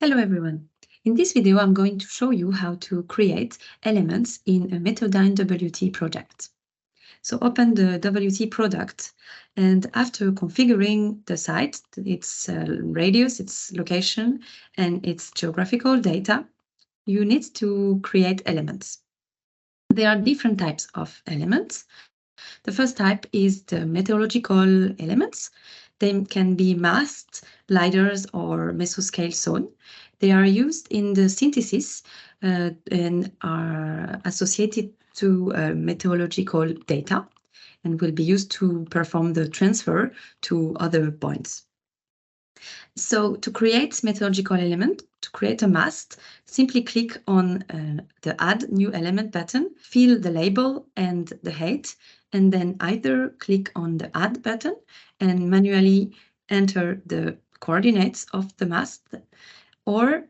Hello everyone. In this video, I'm going to show you how to create elements in a Meteodyn WT project. So open the WT product, and after configuring the site, its radius, its location, and its geographical data, you need to create elements. There are different types of elements. The first type is the meteorological elements. They can be masts, lidars, or mesoscale zone. They are used in the synthesis and are associated to meteorological data and will be used to perform the transfer to other points. So to create meteorological element, to create a mast, simply click on the Add New Element button, fill the label and the height, and then either click on the Add button and manually enter the coordinates of the mast, or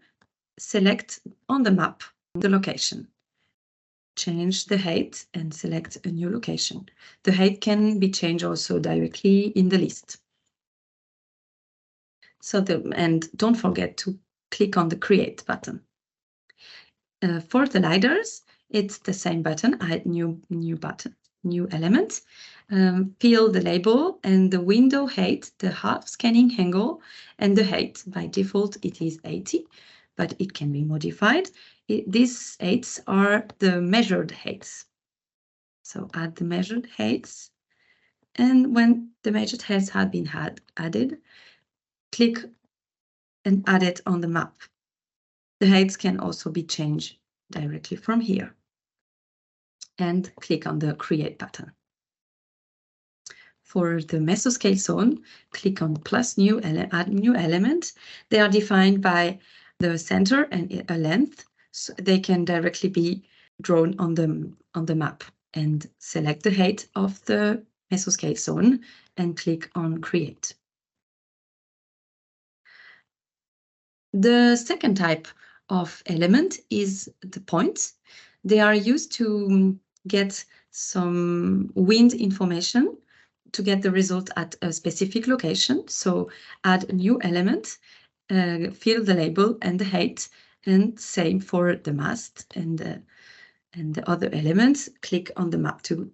select on the map the location. Change the height and select a new location. The height can be changed also directly in the list. And don't forget to click on the Create button. For the lidars, it's the same button, Add New button, New Element. Fill the label and the window height, the half scanning angle, and the height. By default, it is 80, but it can be modified. These heights are the measured heights. So add the measured heights. And when the measured heights have been added, click and add it on the map. The heights can also be changed directly from here. And click on the Create button. For the mesoscale zone, click on plus new add new element. They are defined by the center and a length, so they can directly be drawn on the map. And select the height of the mesoscale zone and click on Create. The second type of element is the points. They are used to get some wind information to get the result at a specific location. So add a new element, fill the label and the height, and same for the mast and the other elements. Click on the map to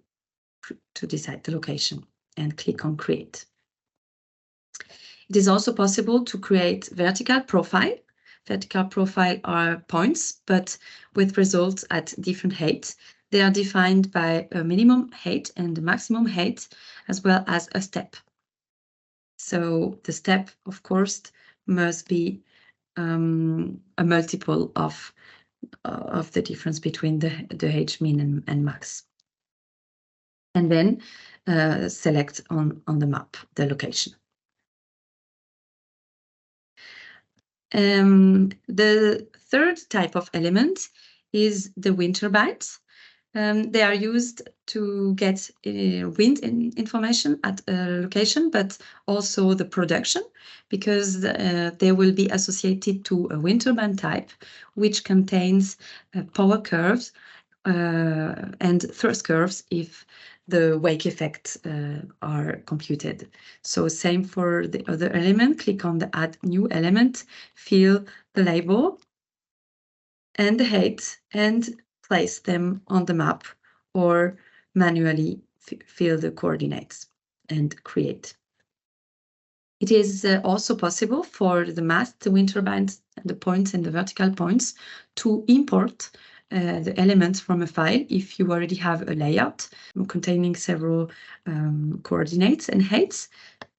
decide the location and click on Create. It is also possible to create vertical profile. Vertical profile are points, but with results at different heights. They are defined by a minimum height and a maximum height, as well as a step. So the step, of course, must be a multiple of the difference between the H min and max. And then select on the map the location. The third type of element is the wind turbines. They are used to get wind information at a location, but also the production, because they will be associated to a wind turbine type, which contains power curves and thrust curves if the wake effects are computed. So same for the other element. Click on the Add New Element, fill the label and the height, and place them on the map, or manually fill the coordinates and create. It is also possible for the mast, the wind turbines, the points and the vertical points to import the elements from a file if you already have a layout containing several coordinates and heights.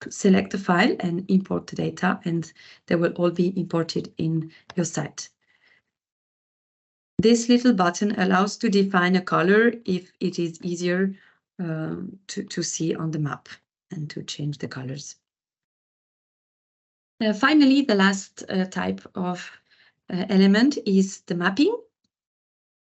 Select the file and import the data, and they will all be imported in your site. This little button allows to define a color if it is easier to see on the map and to change the colors. Finally, the last type of element is the mapping.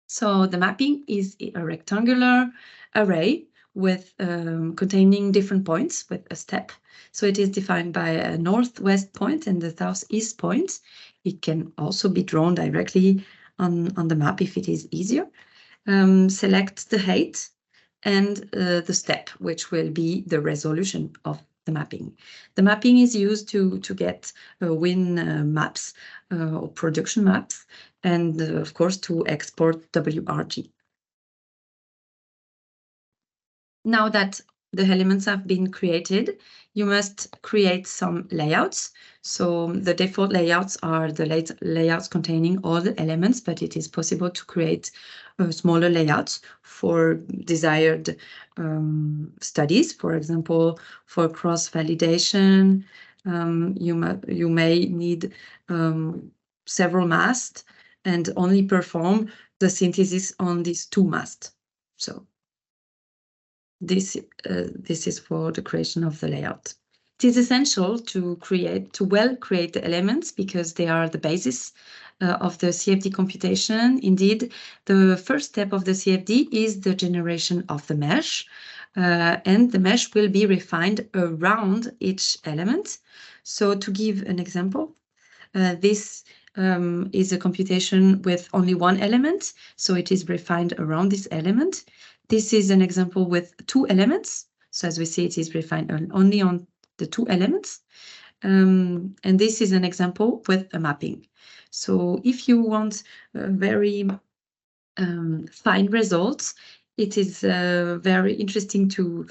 So the mapping is a rectangular array with containing different points with a step. So it is defined by a northwest point and the southeast point. It can also be drawn directly on the map if it is easier. Select the height and the step, which will be the resolution of the mapping. The mapping is used to get wind maps or production maps, and of course to export WRG. Now that the elements have been created, you must create some layouts. So the default layouts are the layouts containing all the elements, but it is possible to create smaller layouts for desired studies. For example, for cross-validation, you may need several masts and only perform the synthesis on these 2 masts. So this is for the creation of the layout. It is essential to well create the elements because they are the basis of the CFD computation. Indeed, the first step of the CFD is the generation of the mesh, and the mesh will be refined around each element. So to give an example, this is a computation with only 1 element, so it is refined around this element. This is an example with 2 elements. So as we see, it is refined only on the 2 elements. And this is an example with a mapping. So if you want very fine results, it is very interesting to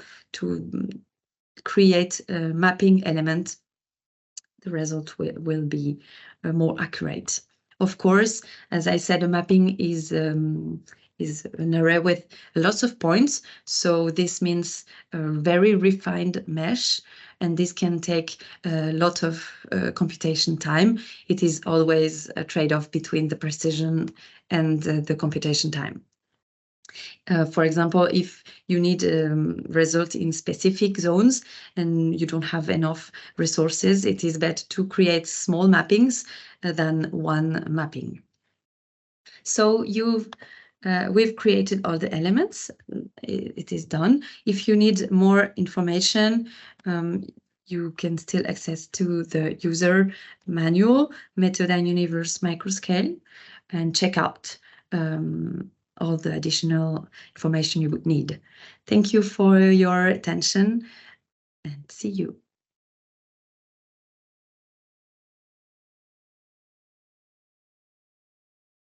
create a mapping element. The result will be more accurate. Of course, as I said, a mapping is an array with lots of points. So this means a very refined mesh, and this can take a lot of computation time. It is always a trade-off between the precision and the computation time. For example, if you need result in specific zones and you don't have enough resources, it is better to create small mappings than one mapping. So we've created all the elements. It is done. If you need more information, you can still access to the user manual, Meteodyn Universe Microscale, and check out all the additional information you would need. Thank you for your attention, and see you.